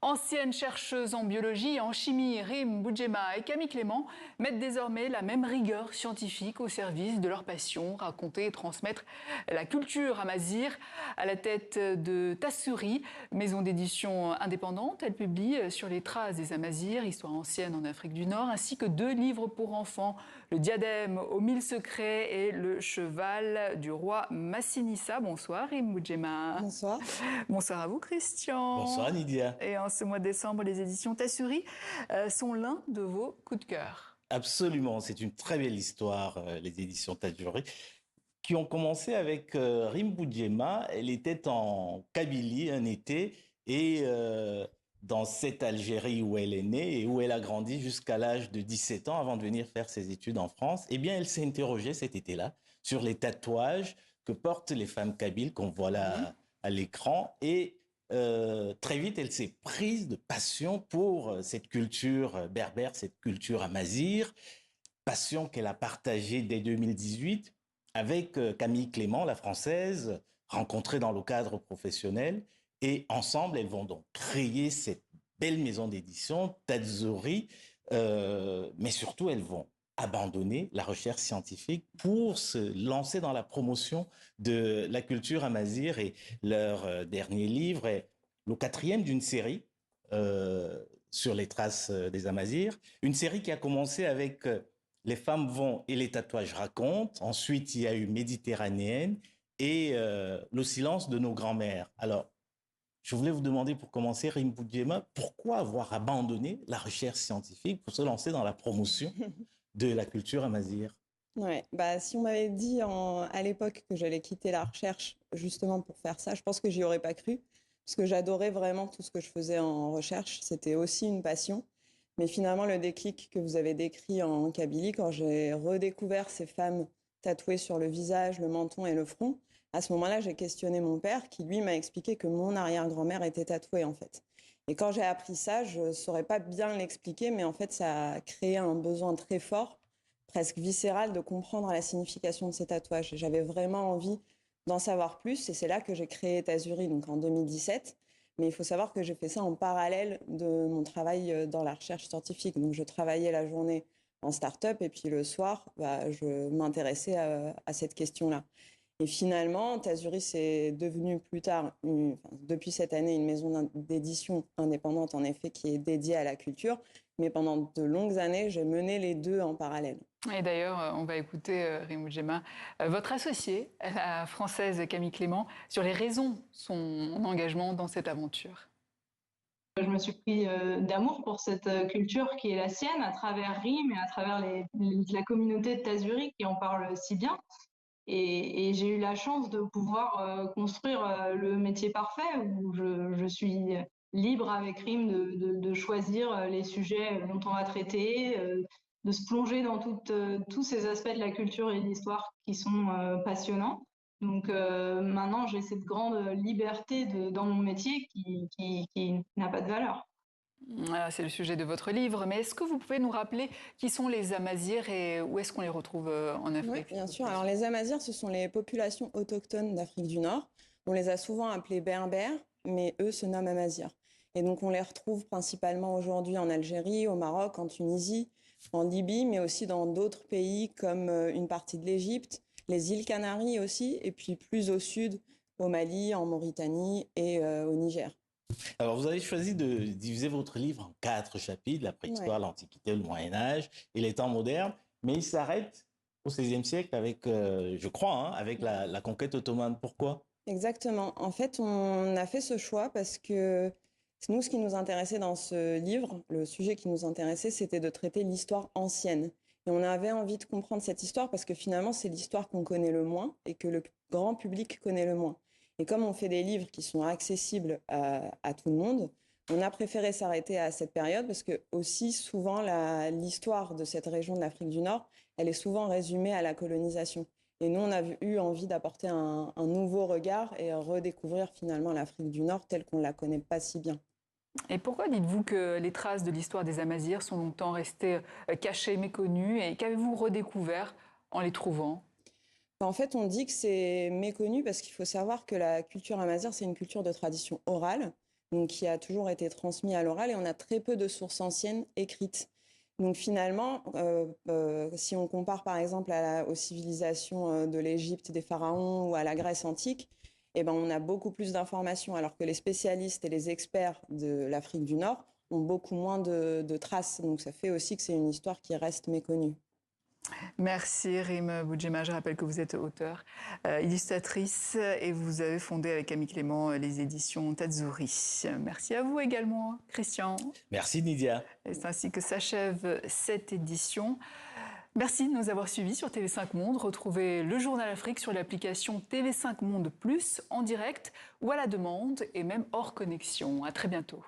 Anciennes chercheuses en biologie et en chimie, Rim Boudjema et Camille Clément mettent désormais la même rigueur scientifique au service de leur passion, raconter et transmettre la culture amazigh. À la tête de Tassuri, maison d'édition indépendante, elle publie Sur les traces des Amazirs, histoire ancienne en Afrique du Nord, ainsi que 2 livres pour enfants, Le diadème aux 1000 secrets et Le cheval du roi Massinissa. Bonsoir Rim Boudjema. Bonsoir. Bonsoir à vous Christian. Bonsoir Lydia. Et en ce mois de décembre, les éditions Tassuri sont l'un de vos coups de cœur. Absolument, c'est une très belle histoire, les éditions Tassuri, qui ont commencé avec Rim Boudjema. Elle était en Kabylie un été et dans cette Algérie où elle est née et où elle a grandi jusqu'à l'âge de 17 ans avant de venir faire ses études en France, eh bien, elle s'est interrogée cet été-là sur les tatouages que portent les femmes kabyles qu'on voit là à l'écran. Et très vite, elle s'est prise de passion pour cette culture berbère, cette culture amazigh, passion qu'elle a partagée dès 2018 avec Camille Clément, la française, rencontrée dans le cadre professionnel. Et ensemble, elles vont donc créer cette belle maison d'édition, Tassuri, mais surtout, elles vont abandonner la recherche scientifique pour se lancer dans la promotion de la culture amazigh. Et leur dernier livre est le 4e d'une série sur les traces des Amazirs. Une série qui a commencé avec Les femmes vont et les tatouages racontent. Ensuite, il y a eu Méditerranéenne et Le silence de nos grands-mères. Alors, je voulais vous demander pour commencer, Rim Boudjema, pourquoi avoir abandonné la recherche scientifique pour se lancer dans la promotion de la culture amazigh? Ouais, si on m'avait dit à l'époque que j'allais quitter la recherche justement pour faire ça, je pense que j'y aurais pas cru, parce que j'adorais vraiment tout ce que je faisais en recherche. C'était aussi une passion. Mais finalement, le déclic que vous avez décrit en Kabylie, quand j'ai redécouvert ces femmes tatouées sur le visage, le menton et le front, à ce moment-là, j'ai questionné mon père qui, lui, m'a expliqué que mon arrière-grand-mère était tatouée, en fait. Et quand j'ai appris ça, je ne saurais pas bien l'expliquer, mais en fait, ça a créé un besoin très fort, presque viscéral, de comprendre la signification de ces tatouages. Et j'avais vraiment envie d'en savoir plus, et c'est là que j'ai créé Tassuri, donc en 2017. Mais il faut savoir que j'ai fait ça en parallèle de mon travail dans la recherche scientifique. Donc, je travaillais la journée en start-up, et puis le soir, je m'intéressais à cette question-là. Et finalement, Tassuri, c'est devenu plus tard, depuis cette année, une maison d'édition indépendante, en effet, qui est dédiée à la culture. Mais pendant de longues années, j'ai mené les deux en parallèle. Et d'ailleurs, on va écouter, Rim Boudjema, votre associée, la française Camille Clément, sur les raisons de son engagement dans cette aventure. Je me suis pris d'amour pour cette culture qui est la sienne, à travers Rim et à travers la communauté de Tassuri qui en parle si bien. Et j'ai eu la chance de pouvoir construire le métier parfait où je suis libre avec Rim de choisir les sujets dont on va traiter, de se plonger dans tous ces aspects de la culture et de l'histoire qui sont passionnants. Donc maintenant, j'ai cette grande liberté dans mon métier qui n'a pas de valeur. Voilà, c'est le sujet de votre livre. Mais est-ce que vous pouvez nous rappeler qui sont les Amazirs et où est-ce qu'on les retrouve en Afrique? Oui, bien sûr. Alors, les Amazirs, ce sont les populations autochtones d'Afrique du Nord. On les a souvent appelés berbères, mais eux se nomment Amazirs. Et donc, on les retrouve principalement aujourd'hui en Algérie, au Maroc, en Tunisie, en Libye, mais aussi dans d'autres pays comme une partie de l'Égypte, les îles Canaries aussi, et puis plus au sud, au Mali, en Mauritanie et au Niger. Alors, vous avez choisi de diviser votre livre en 4 chapitres, la préhistoire, l'Antiquité, le Moyen-Âge et les temps modernes, mais il s'arrête au XVIe siècle avec, je crois, avec la conquête ottomane. Pourquoi? Exactement. En fait, on a fait ce choix parce que nous, ce qui nous intéressait dans ce livre, le sujet qui nous intéressait, c'était de traiter l'histoire ancienne. Et on avait envie de comprendre cette histoire parce que finalement, c'est l'histoire qu'on connaît le moins et que le grand public connaît le moins. Et comme on fait des livres qui sont accessibles à tout le monde, on a préféré s'arrêter à cette période parce que aussi souvent l'histoire de cette région de l'Afrique du Nord, elle est souvent résumée à la colonisation. Et nous, on a eu envie d'apporter un nouveau regard et redécouvrir finalement l'Afrique du Nord telle qu'on ne la connaît pas si bien. Et pourquoi dites-vous que les traces de l'histoire des Amazirs sont longtemps restées cachées, méconnues, et qu'avez-vous redécouvert en les trouvant? En fait, on dit que c'est méconnu parce qu'il faut savoir que la culture amazigh, c'est une culture de tradition orale. donc qui a toujours été transmis à l'oral, et on a très peu de sources anciennes écrites. Donc finalement, si on compare par exemple aux civilisations de l'Égypte, des pharaons, ou à la Grèce antique, eh ben, on a beaucoup plus d'informations, alors que les spécialistes et les experts de l'Afrique du Nord ont beaucoup moins de traces. Donc ça fait aussi que c'est une histoire qui reste méconnue. Merci Rim Boudjema. Je rappelle que vous êtes auteure, illustratrice, et vous avez fondé avec Camille Clément les éditions Tazuri. Merci à vous également, Christian. Merci Nidia. C'est ainsi que s'achève cette édition. Merci de nous avoir suivis sur TV5 Monde. Retrouvez le Journal Afrique sur l'application TV5 Monde Plus en direct ou à la demande et même hors connexion. À très bientôt.